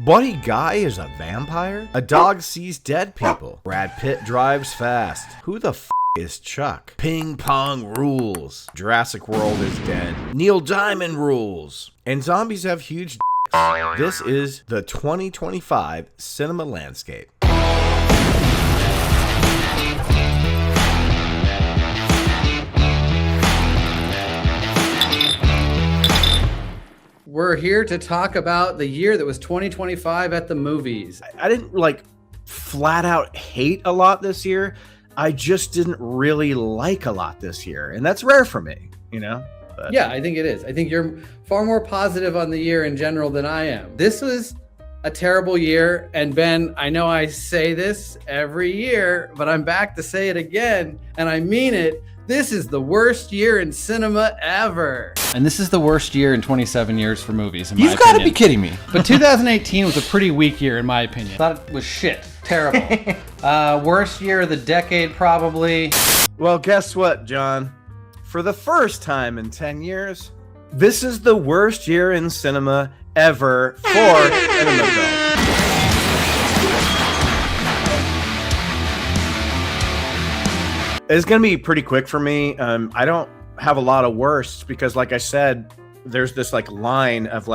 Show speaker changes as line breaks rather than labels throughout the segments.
Buddy Guy is a vampire? A dog sees dead people. Brad Pitt drives fast. Who the is Chuck? Ping pong rules. Jurassic World is dead. Neil Diamond rules. And zombies have huge dicks. This is the 2025 cinema landscape.
We're here to talk about the year that was 2025 at the movies.
I didn't flat out hate a lot this year. I just didn't really like a lot this year. And that's rare for me, But.
Yeah, I think it is. I think you're far more positive on the year in general than I am. This was a terrible year. And Ben, I know I say this every year, but I'm back to say it again. And I mean it. This is the worst year in cinema ever.
And this is the worst year in 27 years for movies, in my opinion.
You've got to be kidding me.
But 2018 was a pretty weak year, in my opinion. Thought it was shit. Terrible. Worst year of the decade, probably.
Well, guess what, John? For the first time in 10 years, this is the worst year in cinema ever for cinema film. It's going to be pretty quick for me. I don't have a lot of worsts because, like I said, there's this line of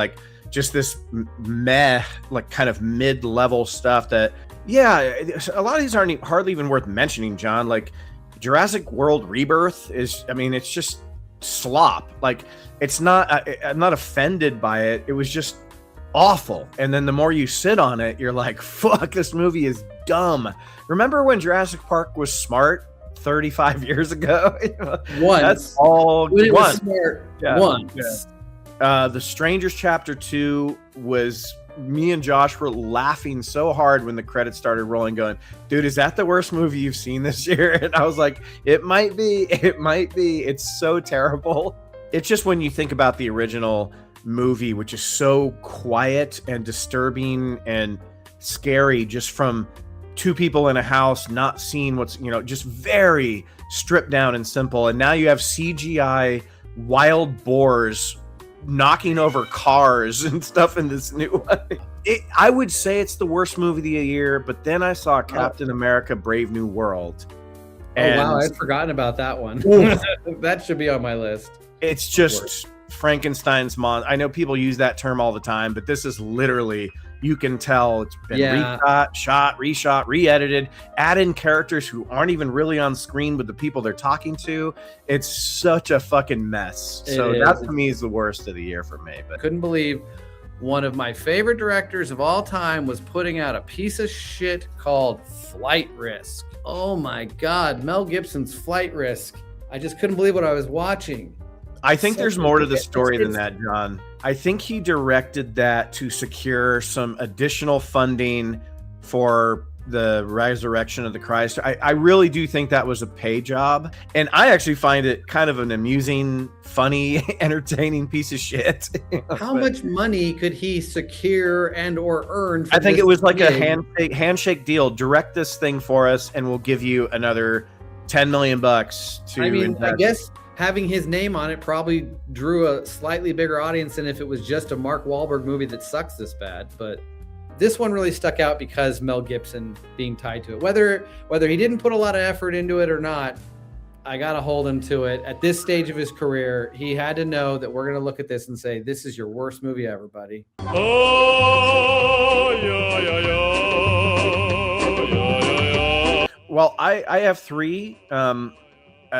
just this meh, kind of mid-level stuff that, yeah, a lot of these aren't hardly even worth mentioning, John. Jurassic World Rebirth is, it's just slop. It's not, I'm not offended by it. It was just awful. And then the more you sit on it, you're like, fuck, this movie is dumb. Remember when Jurassic Park was smart 35 years ago?
Once.
That's all.
When it was smart.
Yeah.
Once.
Yeah. The Strangers Chapter 2 was, me and Josh were laughing so hard when the credits started rolling, going, dude, is that the worst movie you've seen this year? And I was like, it might be. It's so terrible. It's just when you think about the original movie, which is so quiet and disturbing and scary, just from two people in a house not seeing what's, just very stripped down and simple. And now you have CGI wild boars knocking over cars and stuff in this new one. I would say it's the worst movie of the year, but then I saw Captain America Brave New World.
And wow, I'd forgotten about that one. That should be on my list.
It's just Frankenstein's monster. I know people use that term all the time, but this is literally, you can tell it's been reshot, re-edited, add in characters who aren't even really on screen with the people they're talking to. It's such a fucking mess. That to me is the worst of the year for me. But
couldn't believe one of my favorite directors of all time was putting out a piece of shit called Flight Risk. Oh my God, Mel Gibson's Flight Risk. I just couldn't believe what I was watching.
I think there's more to the story than that, John. I think he directed that to secure some additional funding for the resurrection of the Christ. I really do think that was a pay job. And I actually find it kind of an amusing, funny, entertaining piece of shit.
How much money could he secure and or earn?
I think it was like a handshake deal. Direct this thing for us and we'll give you another $10 million to invest.
I guess having his name on it probably drew a slightly bigger audience than if it was just a Mark Wahlberg movie that sucks this bad. But this one really stuck out because Mel Gibson being tied to it. Whether he didn't put a lot of effort into it or not, I got to hold him to it. At this stage of his career, he had to know that we're going to look at this and say, this is your worst movie ever, buddy.
Oh, yeah. Well, I have three.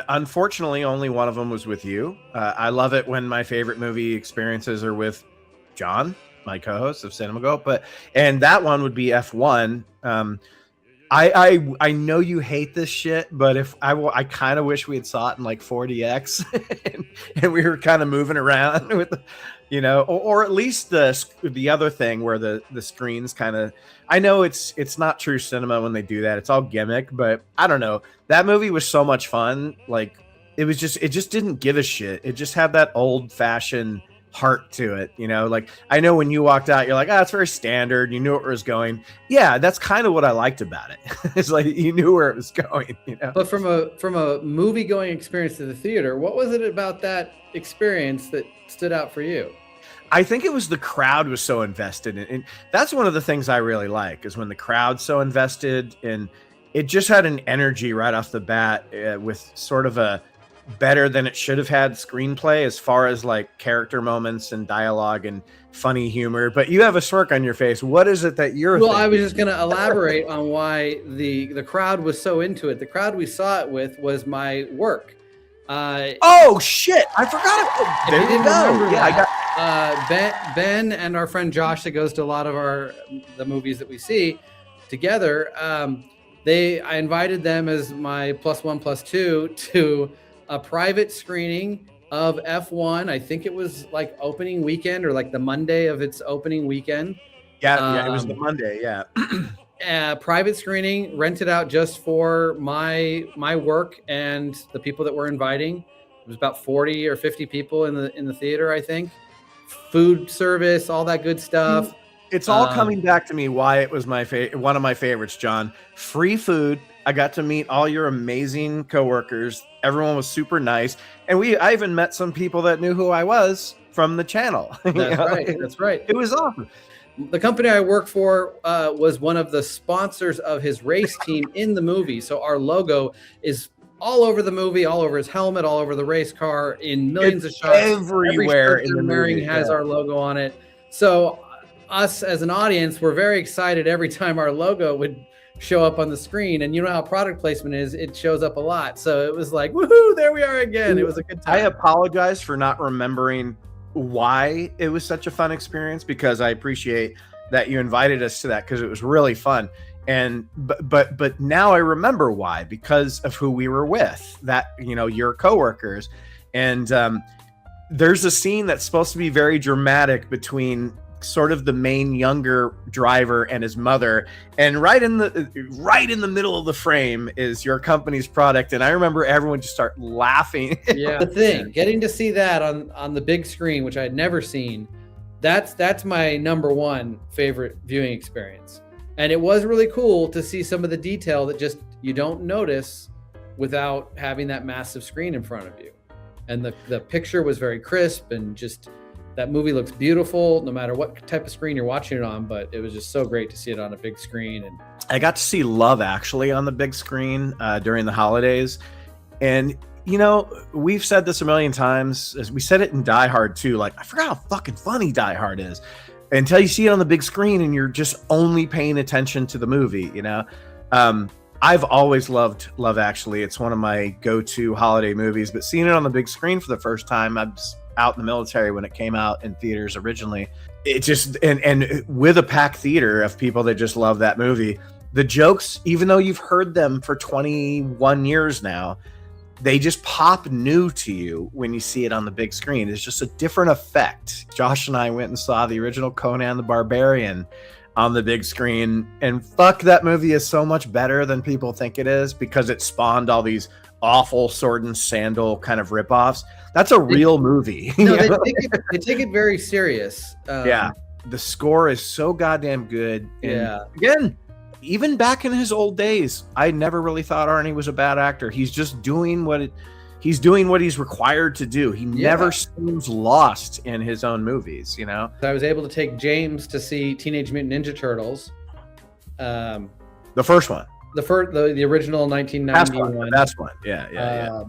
Unfortunately, only one of them was with you. I love it when my favorite movie experiences are with John, my co-host of Cinema Go, and that one would be F1. I know you hate this shit, but if I kind of wish we had saw it in 4DX and we were kind of moving around with, or at least the other thing where the screens kind of. I know it's not true cinema when they do that. It's all gimmick, but I don't know. That movie was so much fun. It just didn't give a shit. It just had that old fashioned heart to it. I know when you walked out, you're like, it's very standard. You knew where it was going. Yeah, that's kind of what I liked about it. It's you knew where it was going.
But from a movie going experience to the theater, what was it about that experience that stood out for you?
I think it was the crowd was so invested in, and that's one of the things I really like is when the crowd's so invested, and it just had an energy right off the bat with sort of a better than it should have had screenplay as far as like character moments and dialogue and funny humor. But you have a smirk on your face. What is it that you're
Well, I was
thinking?
just going to elaborate on why the crowd was so into it. The crowd we saw it with was my work.
Oh shit! I forgot. There
you
you
didn't
go.
remember
Yeah, I
that,
got.
Ben and our friend Josh that goes to a lot of the movies that we see together. I invited them as my +1/+2 to a private screening of F1. I think it was like opening weekend or like the Monday of its opening weekend.
Yeah, it was the Monday. Yeah.
Private screening, rented out just for my work and the people that we're inviting. It was about 40 or 50 people in the theater, I think. Food service, all that good stuff.
It's all coming back to me why it was one of my favorites, John. Free food. I got to meet all your amazing coworkers. Everyone was super nice. And I even met some people that knew who I was from the channel.
That's right. That's right.
It was awesome.
The company I work for was one of the sponsors of his race team in the movie. So our logo is all over the movie, all over his helmet, all over the race car, in millions of shots.
Everywhere
Every shirt
in the
they're wearing
movie,
has our logo on it. So us as an audience, we're very excited every time our logo would show up on the screen. And you know how product placement is, it shows up a lot. So it was like, woohoo, there we are again. It was a good time.
I apologize for not remembering why it was such a fun experience, because I appreciate that you invited us to that because it was really fun. And but now I remember why, because of who we were with, that, you know, your coworkers. And there's a scene that's supposed to be very dramatic between sort of the main younger driver and his mother, and right in the middle of the frame is your company's product. And I remember everyone just start laughing.
Yeah. The thing, getting to see that on the big screen, which I had never seen, that's my number one favorite viewing experience. And it was really cool to see some of the detail that just you don't notice without having that massive screen in front of you. And the picture was very crisp, and just that movie looks beautiful no matter what type of screen you're watching it on. But it was just so great to see it on a big screen. And
I got to see Love Actually on the big screen during the holidays. And, you know, we've said this a million times, as we said it in Die Hard too. Like, I forgot how fucking funny Die Hard is until you see it on the big screen and you're just only paying attention to the movie, you know? I've always loved Love Actually. It's one of my go-to holiday movies, but seeing it on the big screen for the first time, I was out in the military when it came out in theaters originally. It just, and with a packed theater of people that just love that movie, the jokes, even though you've heard them for 21 years now, they just pop new to you when you see it on the big screen. It's just a different effect. Josh and I went and saw the original Conan the Barbarian on the big screen, and fuck, that movie is so much better than people think it is, because it spawned all these awful Sword and Sandal kind of ripoffs. That's a real movie.
No, they take it very serious.
Yeah, the score is so goddamn good. And
Yeah.
again, even back in his old days, I never really thought Arnie was a bad actor. He's just doing what he's required to do. He never seems lost in his own movies, you know?
I was able to take James to see Teenage Mutant Ninja Turtles.
The first one.
The original 1991.
That's one. Yeah.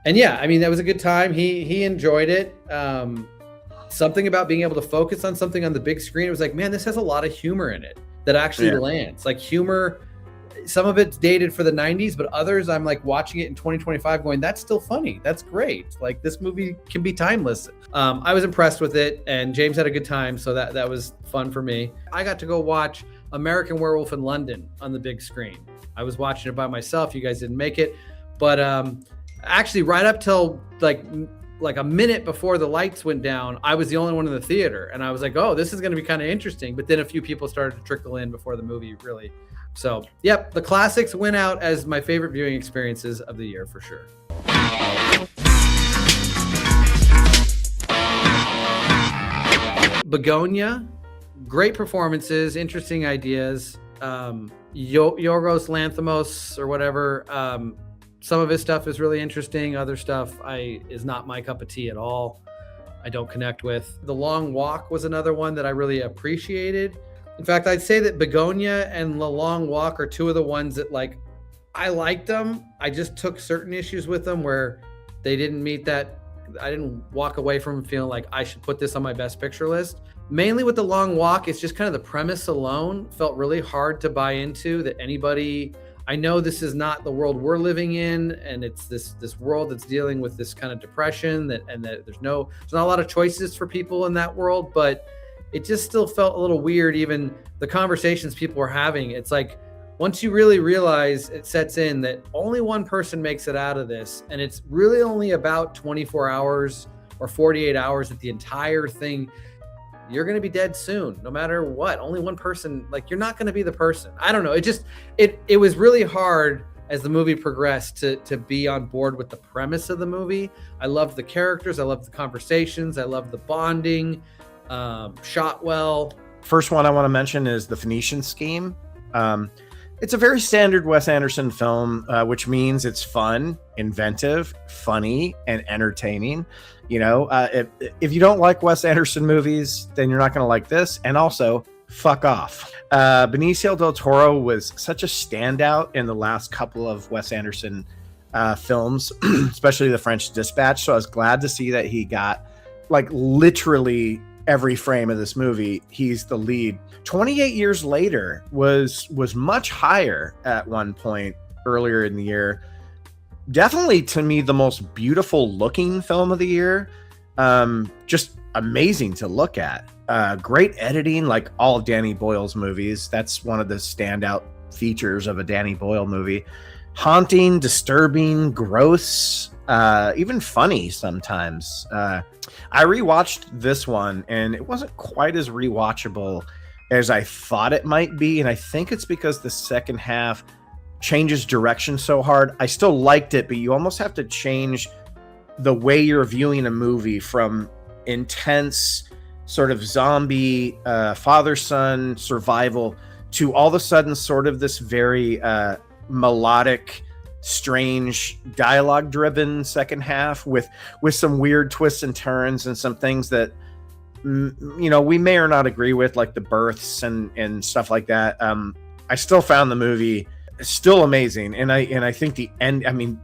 And yeah, I mean, that was a good time. He enjoyed it. Something about being able to focus on something on the big screen. It was like, man, this has a lot of humor in it that actually lands. Like humor, some of it's dated for the 90s, but others I'm like watching it in 2025 going, that's still funny. That's great. Like this movie can be timeless. I was impressed with it, and James had a good time. So that was fun for me. I got to go watch American Werewolf in London on the big screen. I was watching it by myself. You guys didn't make it, but actually right up till like a minute before the lights went down, I was the only one in the theater, and I was like, oh, this is going to be kind of interesting. But then a few people started to trickle in before the movie really. So yep, the classics went out as my favorite viewing experiences of the year for sure. Begonia, great performances, interesting ideas. Yorgos Lanthimos or whatever. Some of his stuff is really interesting. Other stuff is not my cup of tea at all. I don't connect with. The Long Walk was another one that I really appreciated. In fact, I'd say that Begonia and The Long Walk are two of the ones that, like, I liked them. I just took certain issues with them where they didn't meet that. I didn't walk away from them feeling like I should put this on my best picture list. Mainly with The Long Walk, it's just kind of the premise alone felt really hard to buy into, that anybody, I know this is not the world we're living in, and it's this world that's dealing with this kind of depression, that there's not a lot of choices for people in that world, but it just still felt a little weird. Even the conversations people were having, it's like, once you really realize, it sets in that only one person makes it out of this, and it's really only about 24 hours or 48 hours that the entire thing, you're going to be dead soon, no matter what. Only one person, like, you're not going to be the person. I don't know. It was really hard as the movie progressed to be on board with the premise of the movie. I loved the characters. I loved the conversations. I loved the bonding, shot well.
First one I want to mention is The Phoenician Scheme. It's a very standard Wes Anderson film, which means it's fun, inventive, funny, and entertaining. You know, if you don't like Wes Anderson movies, then you're not going to like this. And also, fuck off. Benicio del Toro was such a standout in the last couple of Wes Anderson films, especially The French Dispatch. So I was glad to see that he got, like, literally every frame of this movie, he's the lead. 28 years later was much higher at one point earlier in the year. Definitely, to me, the most beautiful looking film of the year. Just amazing to look at. Great editing, like all of Danny Boyle's movies. That's one of the standout features of a Danny Boyle movie. Haunting, disturbing, gross, even funny sometimes. I rewatched this one, and it wasn't quite as rewatchable as I thought it might be, and I think it's because the second half changes direction so hard. I still liked it, but you almost have to change the way you're viewing a movie from intense sort of zombie father-son survival to all of a sudden sort of this very melodic, strange, dialogue-driven second half with some weird twists and turns and some things that, you know, we may or not agree with, like the births and stuff like that. I still found the movie still amazing, and I think the end, I mean,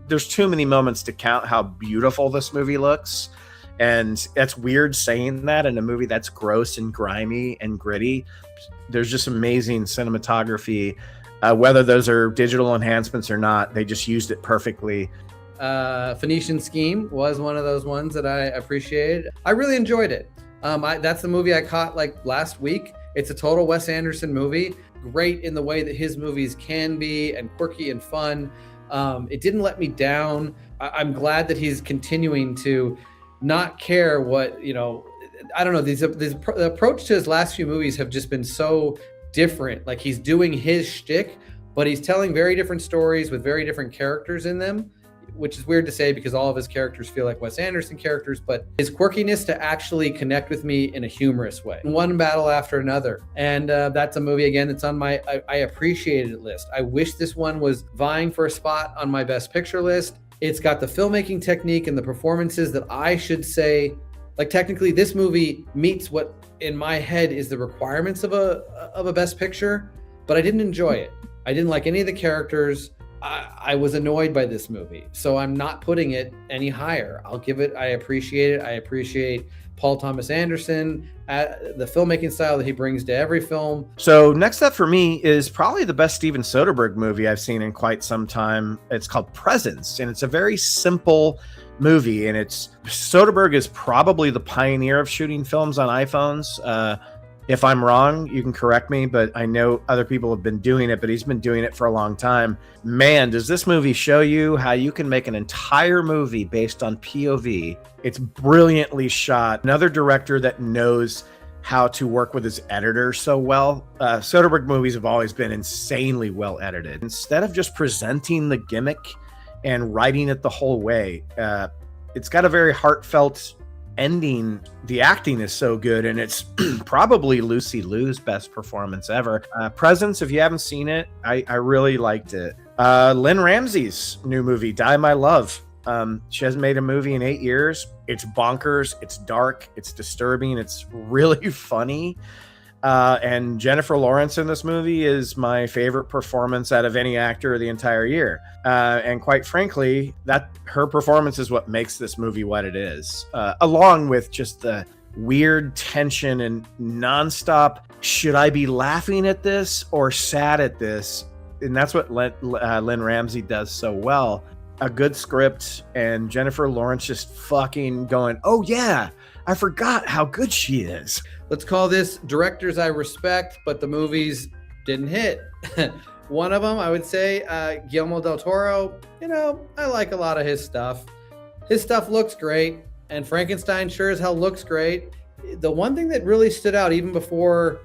there's too many moments to count how beautiful this movie looks, and that's weird saying that in a movie that's gross and grimy and gritty. There's just amazing cinematography. Whether those are digital enhancements or not, they just used it perfectly.
Phoenician Scheme was one of those ones that I appreciated. I really enjoyed it. That's the movie I caught like last week. It's a total Wes Anderson movie. Great in the way that his movies can be, and quirky and fun. It didn't let me down. I'm glad that he's continuing to not care what, you know, I don't know. The approach to his last few movies have just been so different. Like, he's doing his shtick, but he's telling very different stories with very different characters in them, which is weird to say because all of his characters feel like Wes Anderson characters, but his quirkiness to actually connect with me in a humorous way. One battle after another. And that's a movie, again, that's on my I appreciated it list. I wish this one was vying for a spot on my best picture list. It's got the filmmaking technique and the performances that I should say, like, technically this movie meets what in my head is the requirements of a best picture, but I didn't enjoy it. I didn't like any of the characters. I was annoyed by this movie, so I'm not putting it any higher. I'll give it, I appreciate it. I appreciate Paul Thomas Anderson, the filmmaking style that he brings to every film.
So next up for me is probably the best Steven Soderbergh movie I've seen in quite some time. It's called Presence, and it's a very simple movie, and Soderbergh is probably the pioneer of shooting films on iPhones. If I'm wrong, you can correct me, but I know other people have been doing it, but he's been doing it for a long time. Man, does this movie show you how you can make an entire movie based on POV. It's brilliantly shot. Another director that knows how to work with his editor so well. Soderbergh movies have always been insanely well edited. Instead of just presenting the gimmick and writing it the whole way, it's got a very heartfelt ending. The acting is so good, and it's probably Lucy Liu's best performance ever. Presence, if you haven't seen it, I really liked it. Lynn Ramsey's new movie, Die My Love. She hasn't made a movie in 8 years. It's bonkers. It's dark. It's disturbing. It's really funny. And Jennifer Lawrence in this movie is my favorite performance out of any actor the entire year. And quite frankly, that her performance is what makes this movie what it is, along with just the weird tension and nonstop. Should I be laughing at this or sad at this? And that's what Lynn Ramsey does so well. A good script and Jennifer Lawrence just fucking going, oh yeah, I forgot how good she is.
Let's call this directors I respect, but the movies didn't hit. One of them, I would say, Guillermo del Toro. I like a lot of his stuff. His stuff looks great, and Frankenstein sure as hell looks great. The one thing that really stood out, even before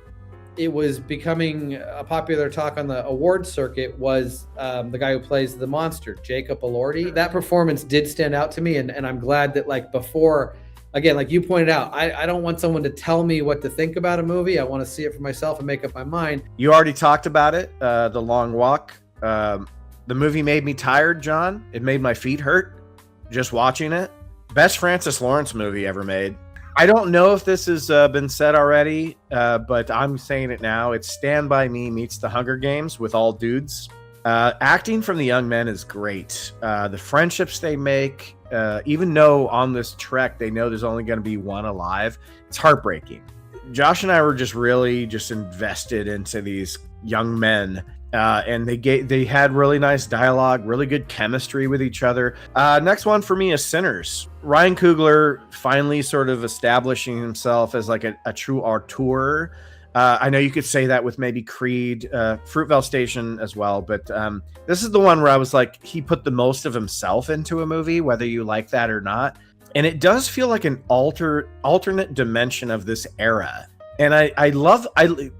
it was becoming a popular talk on the awards circuit, was the guy who plays the monster, Jacob Elordi. That performance did stand out to me, and I'm glad that before, again, like you pointed out, I don't want someone to tell me what to think about a movie. I want to see it for myself and make up my mind.
You already talked about it, The Long Walk. The movie made me tired, John. It made my feet hurt just watching it. Best Francis Lawrence movie ever made. I don't know if this has been said already, but I'm saying it now. It's Stand By Me meets The Hunger Games with all dudes. Acting from the young men is great. The friendships they make, even though on this trek they know there's only going to be one alive, it's heartbreaking. Josh and I were just really invested into these young men, and they had really nice dialogue, really good chemistry with each other. Next one for me is Sinners. Ryan Coogler finally sort of establishing himself as like a true auteur. I know you could say that with maybe Creed, Fruitvale Station as well, but this is the one where I was like, he put the most of himself into a movie, whether you like that or not. And it does feel like an alternate dimension of this era. And I love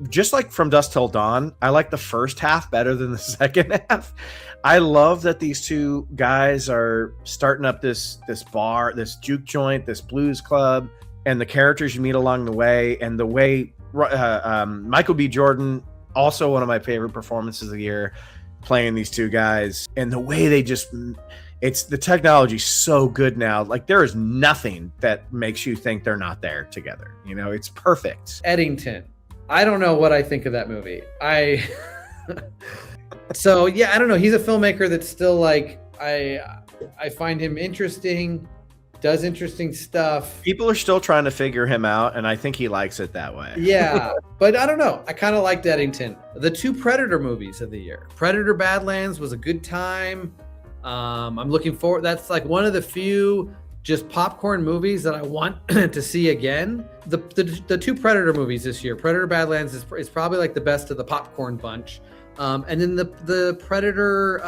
just like From Dusk Till Dawn, I like the first half better than the second half. I love that these two guys are starting up this bar, this juke joint, this blues club, and the characters you meet along the way, and the way Michael B. Jordan, also one of my favorite performances of the year, playing these two guys, and the way they it's the technology's so good now. Like there is nothing that makes you think they're not there together. It's perfect.
Eddington. I don't know what I think of that movie. So yeah, I don't know. He's a filmmaker that's still like, I find him interesting, does interesting stuff.
People are still trying to figure him out, and I think he likes it that way.
Yeah, but I don't know. I kind of liked Eddington. The two Predator movies of the year. Predator Badlands was a good time. I'm looking forward. That's like one of the few just popcorn movies that I want to see again. The two Predator movies this year, Predator Badlands is probably like the best of the popcorn bunch. And then the Predator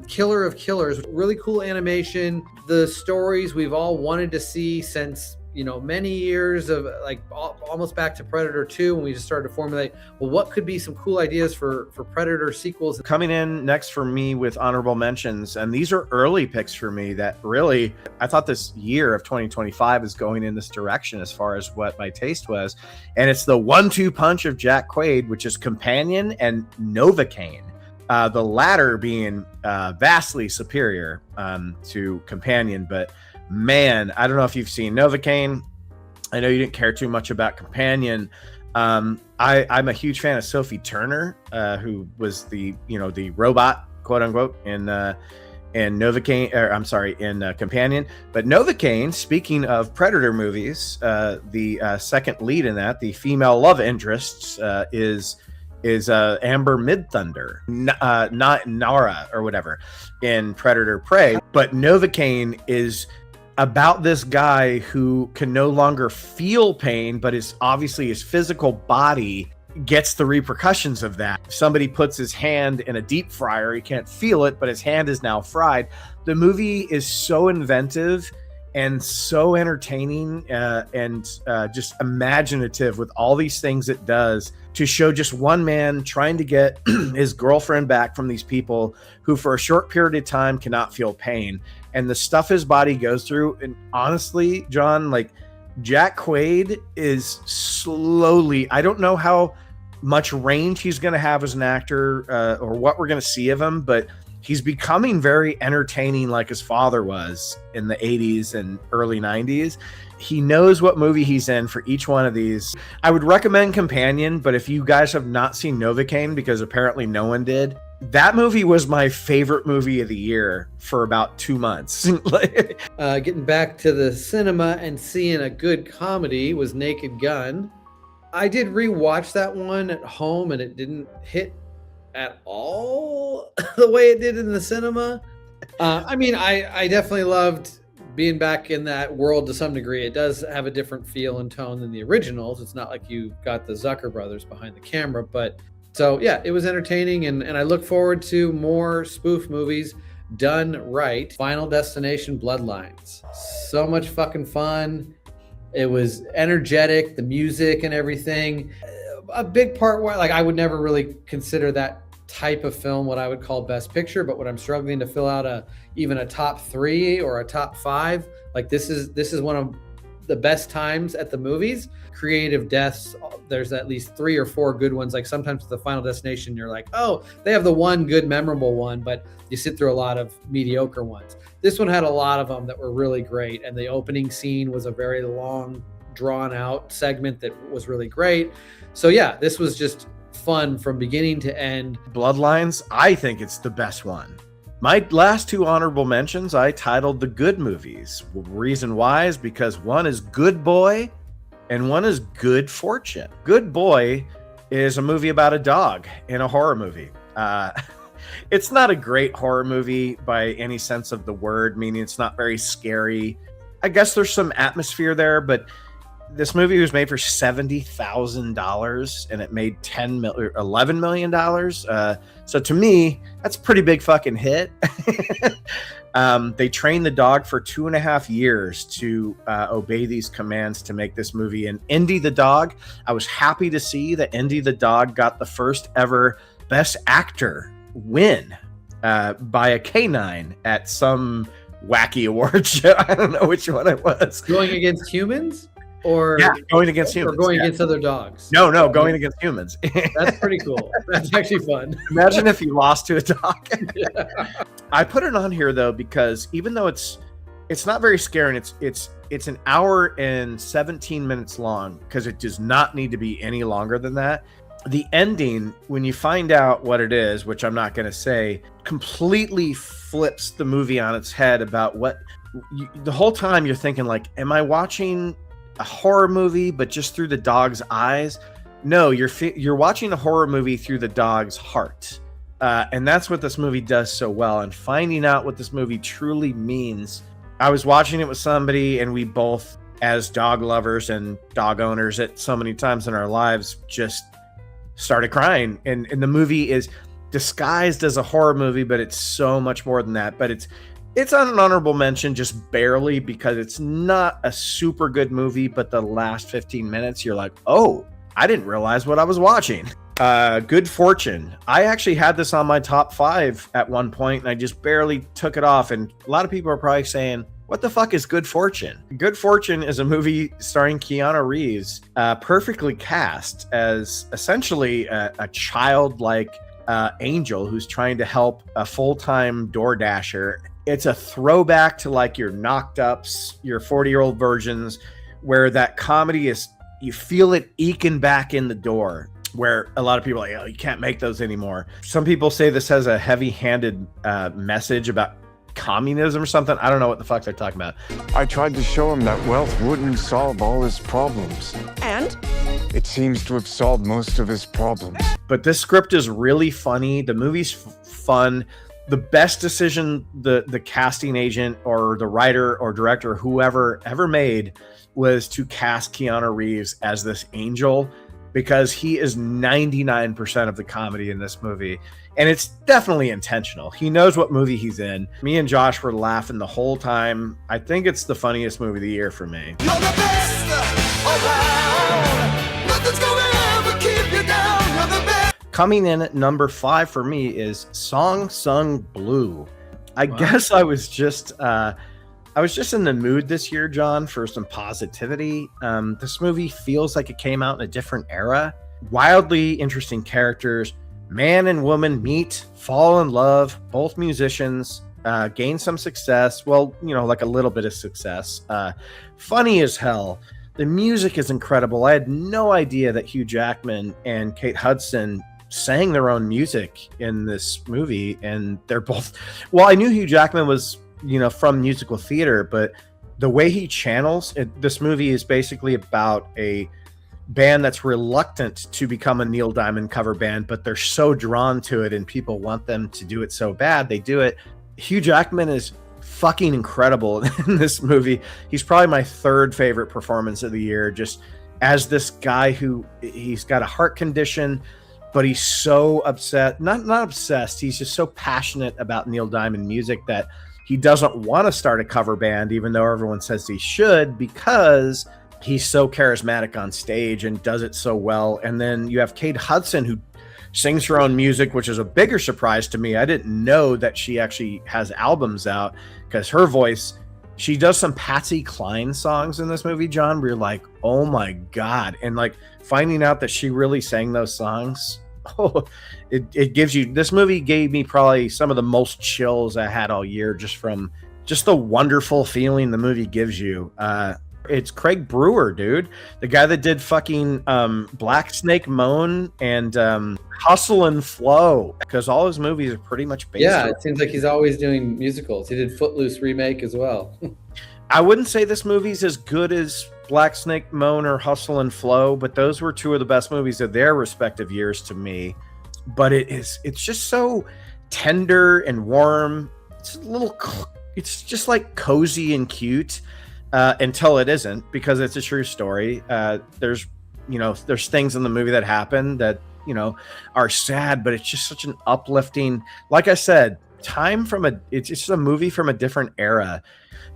Killer of Killers, really cool animation. The stories we've all wanted to see since many years, of like almost back to Predator 2, when we just started to formulate, well, what could be some cool ideas for Predator sequels.
Coming in next for me with honorable mentions, and these are early picks for me that really, I thought this year of 2025 is going in this direction as far as what my taste was. And it's the 1-2 punch of Jack Quaid, which is Companion and Novocaine. The latter being vastly superior to Companion, but man, I don't know if you've seen Novocaine. I know you didn't care too much about Companion. I'm a huge fan of Sophie Turner, who was the robot, quote unquote, in Novocaine, or I'm sorry, in Companion. But Novocaine, speaking of Predator movies, the second lead in that, the female love interest, is Amber Midthunder, not Nara or whatever, in Predator Prey. But Novocaine is about this guy who can no longer feel pain, but obviously his physical body gets the repercussions of that. If somebody puts his hand in a deep fryer, he can't feel it, but his hand is now fried. The movie is so inventive and so entertaining, and just imaginative with all these things it does to show just one man trying to get his girlfriend back from these people who for a short period of time cannot feel pain, and the stuff his body goes through. And honestly, John, like Jack Quaid is slowly, I don't know how much range he's going to have as an actor, or what we're going to see of him, but he's becoming very entertaining like his father was in the 80s and early 90s. He knows what movie he's in for each one of these. I would recommend Companion, but if you guys have not seen Novocaine, because apparently no one did, that movie was my favorite movie of the year for about 2 months.
Getting back to the cinema and seeing a good comedy was Naked Gun. I did rewatch that one at home and it didn't hit at all the way it did in the cinema. I definitely loved being back in that world to some degree. It does have a different feel and tone than the originals. It's not like you got the Zucker brothers behind the camera, but so yeah, it was entertaining, and I look forward to more spoof movies done right. Final Destination Bloodlines. So much fucking fun. It was energetic, the music and everything. A big part where I would never really consider that type of film what I would call best picture, but when I'm struggling to fill out even a top 3 or a top 5, this is one of the best times at the movies. Creative deaths, there's at least 3 or 4 good ones. Like sometimes the Final Destination, you're like, oh, they have the one good memorable one, but you sit through a lot of mediocre ones. This one had a lot of them that were really great, and the opening scene was a very long, drawn out segment that was really great. So yeah, this was just fun from beginning to end.
Bloodlines, I think it's the best one. My last 2 honorable mentions, I titled the good movies. Reason why is because one is Good Boy and one is Good Fortune. Good Boy is a movie about a dog in a horror movie. It's not a great horror movie by any sense of the word, meaning it's not very scary. I guess there's some atmosphere there, but this movie was made for $70,000 and it made $11 million. So to me, that's a pretty big fucking hit. They trained the dog for 2.5 years to obey these commands to make this movie. And Indy the dog, I was happy to see that Indy the dog got the first ever Best Actor win by a canine at some wacky award show. I don't know which one it was.
Going against humans? Or
going against humans.
Or going against other dogs.
No, going against humans.
That's pretty cool. That's actually fun.
Imagine if you lost to a dog.
Yeah.
I put it on here though because even though it's not very scary, and it's an hour and 17 minutes long, because it does not need to be any longer than that. The ending, when you find out what it is, which I'm not going to say, completely flips the movie on its head about the whole time you're thinking am I watching a horror movie, but just through the dog's eyes? No, you're watching a horror movie through the dog's heart. And that's what this movie does so well. And finding out what this movie truly means. I was watching it with somebody, and we both, as dog lovers and dog owners at so many times in our lives, just started crying. And the movie is disguised as a horror movie, but it's so much more than that. But it's on an honorable mention, just barely, because it's not a super good movie, but the last 15 minutes, you're like, oh, I didn't realize what I was watching. Good Fortune. I actually had this on my top 5 at one point, and I just barely took it off. And a lot of people are probably saying, what the fuck is Good Fortune? Good Fortune is a movie starring Keanu Reeves, perfectly cast as essentially a childlike angel who's trying to help a full-time door dasher. It's a throwback to your Knocked Ups, your 40-year-old versions, where that comedy is, you feel it eking back in the door, where a lot of people are like, oh, you can't make those anymore. Some people say this has a heavy-handed message about communism or something. I don't know what the fuck they're talking about.
I tried to show him that wealth wouldn't solve all his problems.
And?
It seems to have solved most of his problems.
But this script is really funny. The movie's fun. The best decision the casting agent or the writer or director, whoever ever made, was to cast Keanu Reeves as this angel, because he is 99% of the comedy in this movie. And it's definitely intentional. He knows what movie he's in. Me and Josh were laughing the whole time. I think it's the funniest movie of the year for me.
You're the best around. Nothing's gonna ever keep you down. You're the best.
Coming in at number 5 for me is Song Sung Blue. I guess I was just in the mood this year, John, for some positivity. This movie feels like it came out in a different era. Wildly interesting characters, Man and woman meet, fall in love, both musicians, gain some success. Well, like a little bit of success. Funny as hell. The music is incredible. I had no idea that Hugh Jackman and Kate Hudson sang their own music in this movie. And they're both, well, I knew Hugh Jackman was, from musical theater, but the way he channels it, this movie is basically about a band that's reluctant to become a Neil Diamond cover band, but they're so drawn to it and people want them to do it so bad they do it. Hugh Jackman is fucking incredible in this movie. He's probably my third favorite performance of the year, just as this guy who he's got a heart condition, but he's so upset, not obsessed, he's just so passionate about Neil Diamond music that he doesn't want to start a cover band even though everyone says he should, because he's so charismatic on stage and does it so well. And then you have Kate Hudson, who sings her own music, which is a bigger surprise to me. I didn't know that she actually has albums out, because her voice, she does some Patsy Cline songs in this movie, John, where you're like, oh my God. And like finding out that she really sang those songs, it gives you, this movie gave me probably some of the most chills I had all year, just from just the wonderful feeling the movie gives you. It's Craig Brewer, dude, the guy that did fucking Black Snake Moan and Hustle and Flow, because all his movies are pretty much based on.
It seems like he's always doing musicals. He did Footloose remake as well.
I wouldn't say this movie's as good as Black Snake Moan or Hustle and Flow, but those were two of the best movies of their respective years to me. But it's just so tender and warm. It's just like cozy and cute. Until it isn't, because it's a true story. There's things in the movie that happen that, are sad, but it's just such an uplifting, like I said, it's just a movie from a different era.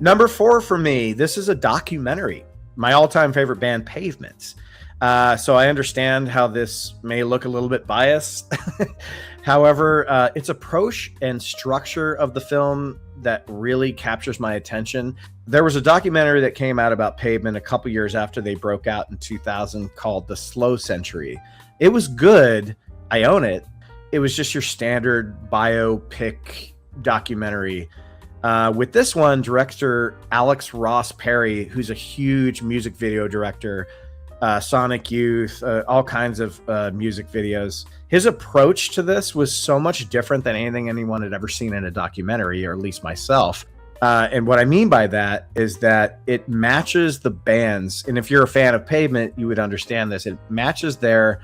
Number 4 for me, this is a documentary, my all-time favorite band, Pavements. So I understand how this may look a little bit biased. However, its approach and structure of the film that really captures my attention. There was a documentary that came out about Pavement a couple years after they broke out in 2000 called The Slow Century. It was good. I own it. It was just your standard biopic documentary. With this one, director Alex Ross Perry, who's a huge music video director, Sonic Youth, all kinds of music videos. His approach to this was so much different than anything anyone had ever seen in a documentary, or at least myself. And what I mean by that is that it matches the bands. And if you're a fan of Pavement, you would understand this. It matches their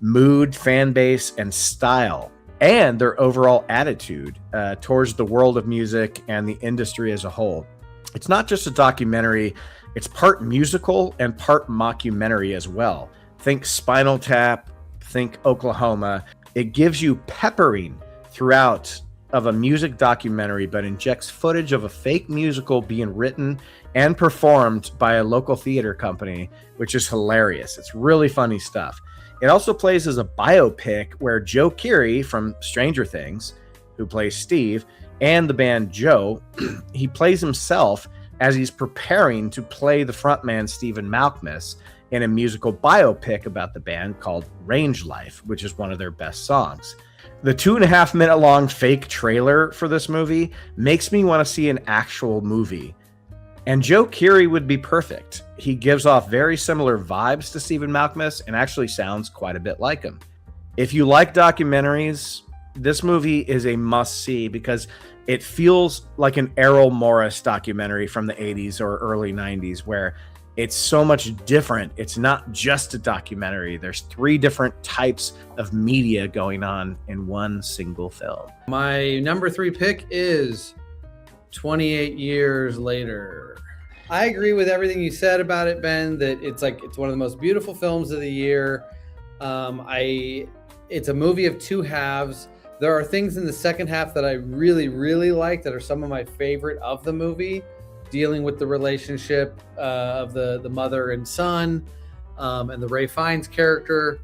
mood, fan base, and style, and their overall attitude towards the world of music and the industry as a whole. It's not just a documentary. It's part musical and part mockumentary as well. Think Spinal Tap, think Oklahoma. It gives you peppering throughout of a music documentary, but injects footage of a fake musical being written and performed by a local theater company, which is hilarious. It's really funny stuff. It also plays as a biopic where Joe Keery from Stranger Things, who plays Steve, and the band Joe, he plays himself as he's preparing to play the frontman Stephen Malkmus in a musical biopic about the band called Range Life, which is one of their best songs. The 2.5 minute long fake trailer for this movie makes me want to see an actual movie. And Joe Keery would be perfect. He gives off very similar vibes to Stephen Malkmus and actually sounds quite a bit like him. If you like documentaries, this movie is a must-see because it feels like an Errol Morris documentary from the 80s or early 90s, where it's so much different. It's not just a documentary. There's 3 different types of media going on in one single film.
My number 3 pick is 28 Years Later. I agree with everything you said about it, Ben, that it's one of the most beautiful films of the year. It's a movie of 2 halves. There are things in the second half that I really, really like that are some of my favorite of the movie, dealing with the relationship of the mother and son and the Ray Fiennes character.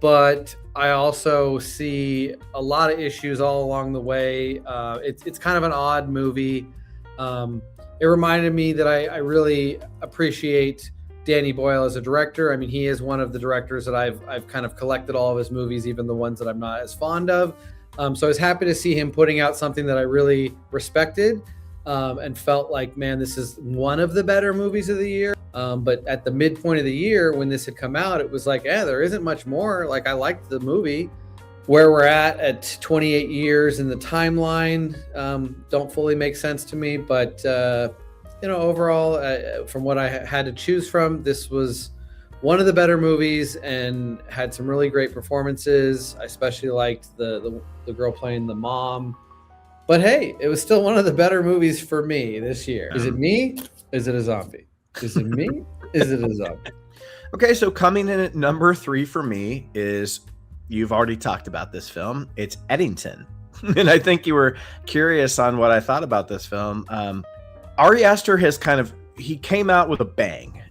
But I also see a lot of issues all along the way. It's kind of an odd movie. It reminded me that I really appreciate Danny Boyle as a director. I mean, he is one of the directors that I've kind of collected all of his movies, even the ones that I'm not as fond of. So I was happy to see him putting out something that I really respected, and felt like, man, this is one of the better movies of the year. But at the midpoint of the year, when this had come out, it was like, there isn't much more. Like, I liked the movie. Where we're at 28 years in the timeline, don't fully make sense to me. But overall, from what I had to choose from, this was one of the better movies and had some really great performances. I especially liked the girl playing the mom. But hey, it was still one of the better movies for me this year. Is it me? Is it a zombie? Is it me? Is it a zombie?
Okay, so coming in at number 3 for me is, you've already talked about this film. It's Eddington. And I think you were curious on what I thought about this film. Ari Aster he came out with a bang.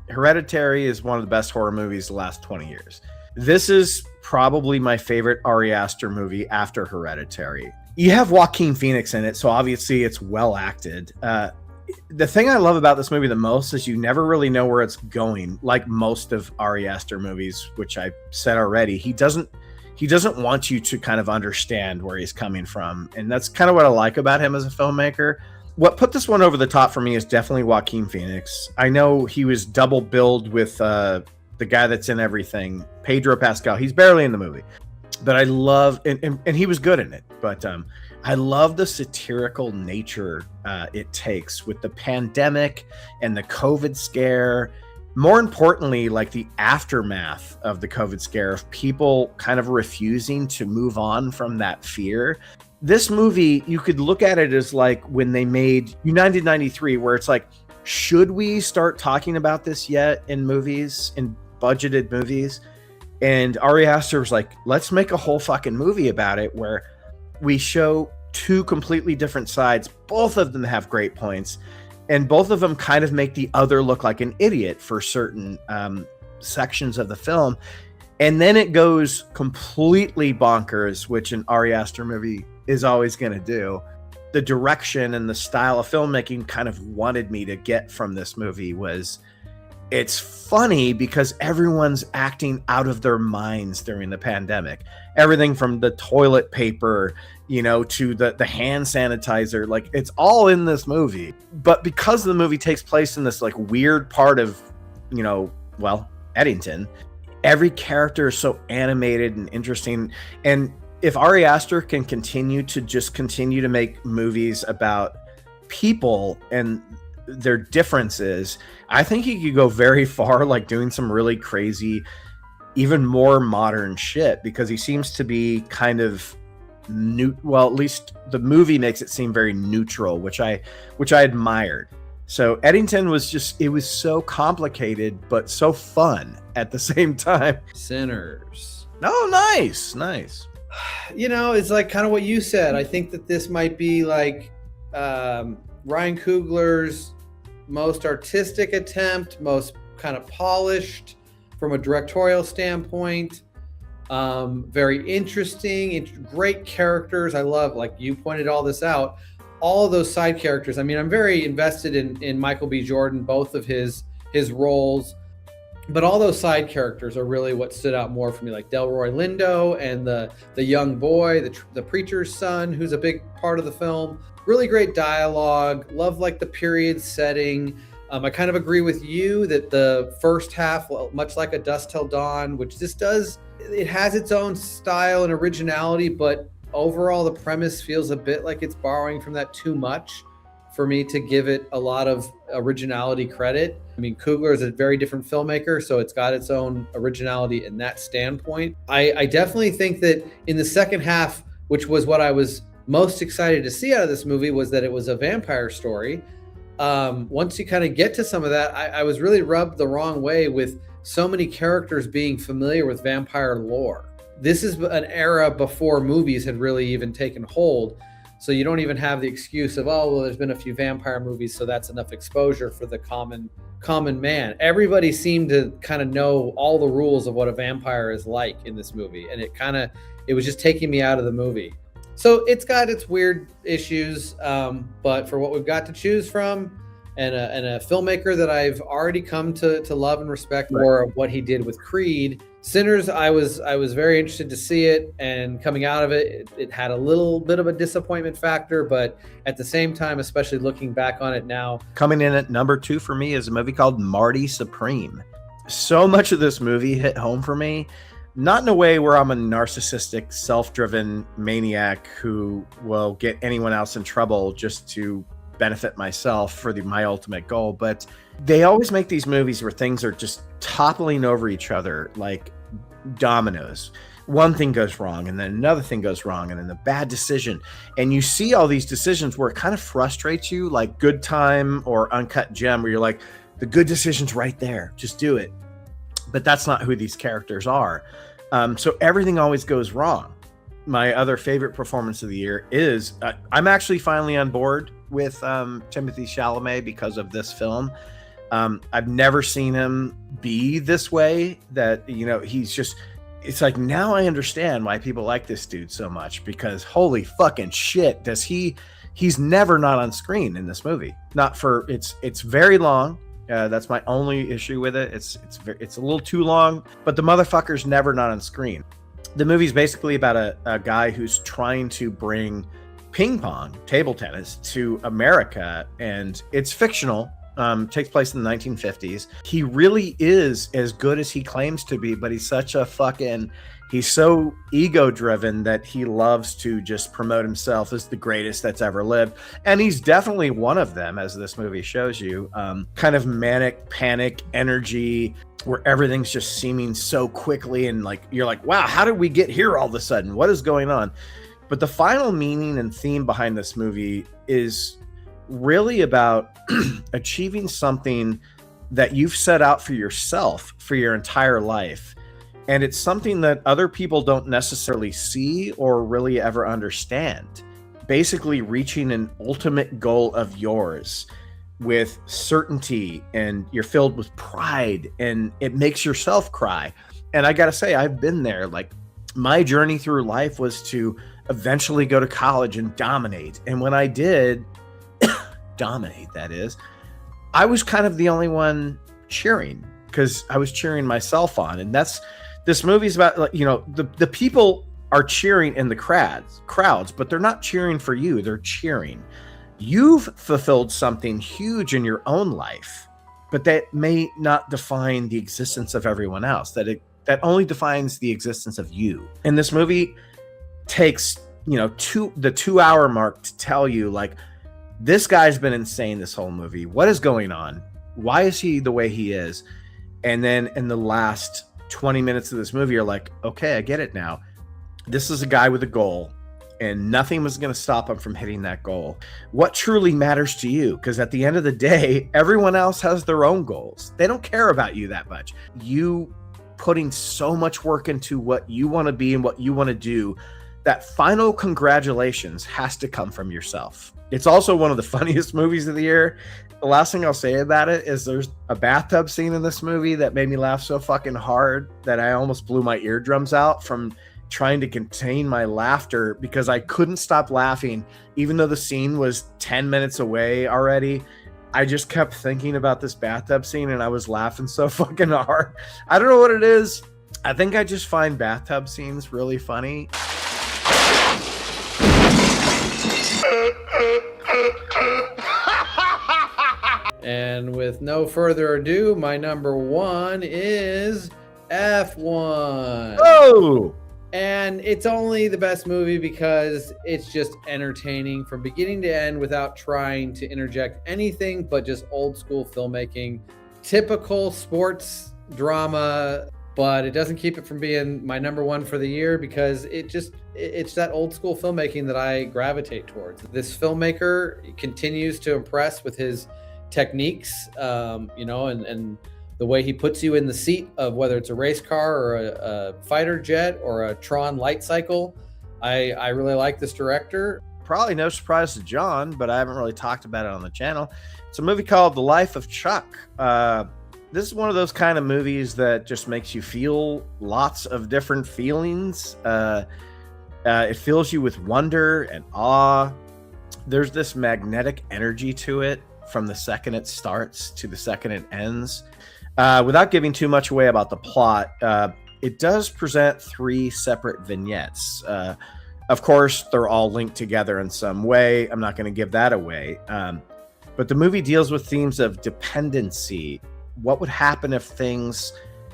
Hereditary is one of the best horror movies the last 20 years. This is probably my favorite Ari Aster movie after Hereditary. You have Joaquin Phoenix in it, so obviously it's well acted. The thing I love about this movie the most is you never really know where it's going, like most of Ari Aster movies, which I said already. He doesn't want you to kind of understand where he's coming from, and that's kind of what I like about him as a filmmaker. What put this one over the top for me is definitely Joaquin Phoenix. I know he was double billed with the guy that's in everything, Pedro Pascal. He's barely in the movie, but I love, and he was good in it, but I love the satirical nature it takes with the pandemic and the COVID scare. More importantly, like the aftermath of the COVID scare of people kind of refusing to move on from that fear. This movie, you could look at it as like when they made United 93, where it's like, should we start talking about this yet in movies, in budgeted movies? And Ari Aster was like, let's make a whole fucking movie about it, where we show two completely different sides. Both of them have great points, and both of them kind of make the other look like an idiot for certain sections of the film. And then it goes completely bonkers, which an Ari Aster movie is always going to do. The direction and the style of filmmaking kind of wanted me to get from this movie was, it's funny because everyone's acting out of their minds during the pandemic. Everything from the toilet paper, to the hand sanitizer, like it's all in this movie. But because the movie takes place in this like weird part of, Eddington, every character is so animated and interesting. And if Ari Aster can continue to make movies about people and their differences, I think he could go very far, like doing some really crazy, even more modern shit, because he seems to be kind of new. Well, at least the movie makes it seem very neutral, which I admired. So Eddington was it was so complicated, but so fun at the same time.
Sinners.
Oh, nice.
It's like kind of what you said. I think that this might be like Ryan Coogler's most artistic attempt, most kind of polished from a directorial standpoint. Very interesting, great characters. I love, like you pointed all this out, all of those side characters. I mean, I'm very invested in Michael B. Jordan, both of his roles, but all those side characters are really what stood out more for me, like Delroy Lindo and the young boy, the preacher's son, who's a big part of the film. Really great dialogue. Love like the period setting. I kind of agree with you that the first half, much like A Dusk Till Dawn, which this does, it has its own style and originality, but overall the premise feels a bit like it's borrowing from that too much for me to give it a lot of originality credit. I mean, Coogler is a very different filmmaker, so it's got its own originality in that standpoint. I definitely think that in the second half, which was what I was most excited to see out of this movie, was that it was a vampire story. Once you kind of get to some of that, I was really rubbed the wrong way with so many characters being familiar with vampire lore. This is an era before movies had really even taken hold. So you don't even have the excuse of, there's been a few vampire movies, so that's enough exposure for the common man. Everybody seemed to kind of know all the rules of what a vampire is like in this movie. And it was just taking me out of the movie. So it's got its weird issues, but for what we've got to choose from, and a filmmaker that I've already come to love and respect more of what he did with Creed. Sinners, I was very interested to see it, and coming out of it, it had a little bit of a disappointment factor, but at the same time, especially looking back on it now.
Coming in at number 2 for me is a movie called Marty Supreme. So much of this movie hit home for me, not in a way where I'm a narcissistic, self-driven maniac who will get anyone else in trouble just to benefit myself for my ultimate goal, but they always make these movies where things are just toppling over each other like dominoes. One thing goes wrong, and then another thing goes wrong, and then the bad decision. And you see all these decisions where it kind of frustrates you, like Good Time or Uncut Gem, where you're like, the good decision's right there, just do it. But that's not who these characters are. So everything always goes wrong. My other favorite performance of the year is, I'm actually finally on board with Timothée Chalamet because of this film. I've never seen him be this way, that, you know, he's just, it's like, now I understand why people like this dude so much, because holy fucking shit, he's never not on screen in this movie. Not for, it's very long. That's my only issue with it. It's a little too long, but the motherfucker's never not on screen. The movie's basically about a guy who's trying to bring ping pong, table tennis, to America, and it's fictional. Takes place in the 1950s. He really is as good as he claims to be, but he's so ego driven that he loves to just promote himself as the greatest that's ever lived. And he's definitely one of them, as this movie shows you. Kind of manic panic energy where everything's just seeming so quickly, and like, you're like, wow, how did we get here all of a sudden? What is going on? But the final meaning and theme behind this movie is really about achieving something that you've set out for yourself for your entire life. And it's something that other people don't necessarily see or really ever understand. Basically reaching an ultimate goal of yours with certainty, and you're filled with pride, and it makes yourself cry. And I gotta say, I've been there. Like, my journey through life was to eventually go to college and dominate. And when I did dominate, that is, I was kind of the only one cheering, because I was cheering myself on. And this movie's about, like, you know, the people are cheering in the crowds, but they're not cheering for you. They're cheering. You've fulfilled something huge in your own life, but that may not define the existence of everyone else. That only defines the existence of you. And this movie takes, you know, the 2-hour mark to tell you, like, this guy's been insane this whole movie. What is going on? Why is he the way he is? And then in the last 20 minutes of this movie, you're like, okay, I get it now. This is a guy with a goal, and nothing was going to stop him from hitting that goal. What truly matters to you? Because at the end of the day, everyone else has their own goals. They don't care about you that much. You putting so much work into what you want to be and what you want to do, that final congratulations has to come from yourself. It's also one of the funniest movies of the year. The last thing I'll say about it is there's a bathtub scene in this movie that made me laugh so fucking hard that I almost blew my eardrums out from trying to contain my laughter, because I couldn't stop laughing even though the scene was 10 minutes away already. I just kept thinking about this bathtub scene, and I was laughing so fucking hard. I don't know what it is. I think I just find bathtub scenes really funny.
And with no further ado, my number 1 is F1.
Oh!
And it's only the best movie because it's just entertaining from beginning to end without trying to interject anything but just old school filmmaking. Typical sports drama, but it doesn't keep it from being my number 1 for the year, because it's that old school filmmaking that I gravitate towards. This filmmaker continues to impress with his techniques, you know, and the way he puts you in the seat of whether it's a race car or a fighter jet or a Tron light cycle. I really like this director.
Probably no surprise to John, but I haven't really talked about it on the channel. It's a movie called The Life of Chuck. This is one of those kind of movies that just makes you feel lots of different feelings. It fills you with wonder and awe. There's this magnetic energy to it. from the second it starts to the second it ends. Without giving too much away about the plot, it does present 3 separate vignettes. Of course, they're all linked together in some way. I'm not going to give that away. But the movie deals with themes of dependency. What would happen if things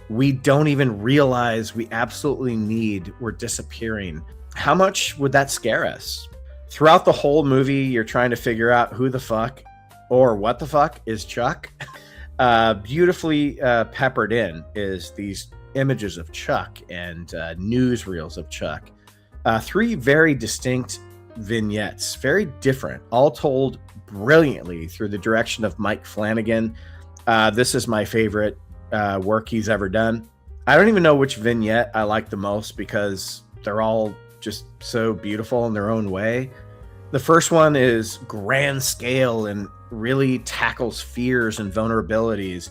we don't even realize we absolutely need were disappearing? How much would that scare us? Throughout the whole movie, you're trying to figure out who the fuck or what the fuck is Chuck. Beautifully peppered in is these images of Chuck and newsreels of Chuck. 3 very distinct vignettes, very different, all told brilliantly through the direction of Mike Flanagan. This is my favorite work he's ever done. I don't even know which vignette I like the most because they're all just so beautiful in their own way. The first one is grand scale and really tackles fears and vulnerabilities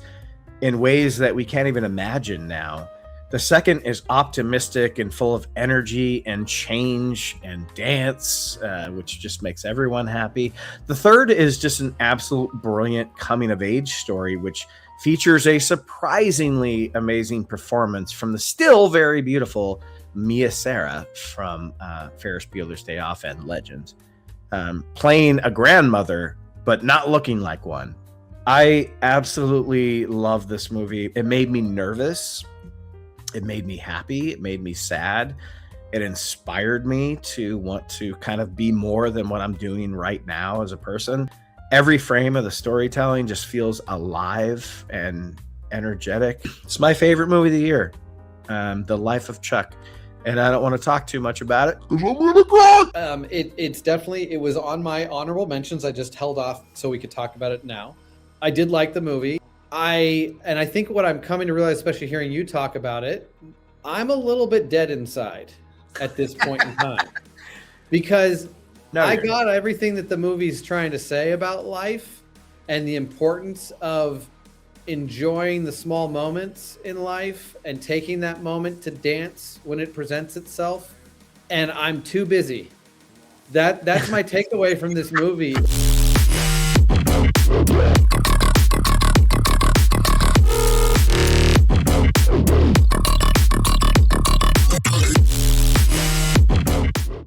in ways that we can't even imagine now. The second is optimistic and full of energy and change and dance, which just makes everyone happy. The third is just an absolute brilliant coming of age story, which features a surprisingly amazing performance from the still very beautiful Mia Sara from Ferris Bueller's Day Off and Legend, playing a grandmother, but not looking like one. I absolutely love this movie. It made me nervous. It made me happy. It made me sad. It inspired me to want to kind of be more than what I'm doing right now as a person. Every frame of the storytelling just feels alive and energetic. It's my favorite movie of the year, The Life of Chuck. And I don't want to talk too much about it.
It's definitely, it was on my honorable mentions. I just held off so we could talk about it now. I did like the movie. I think what I'm coming to realize, especially hearing you talk about it, I'm a little bit dead inside at this point in time because I got everything that the movie's trying to say about life and the importance of enjoying the small moments in life and taking that moment to dance when it presents itself. And I'm too busy. That's my takeaway from this movie.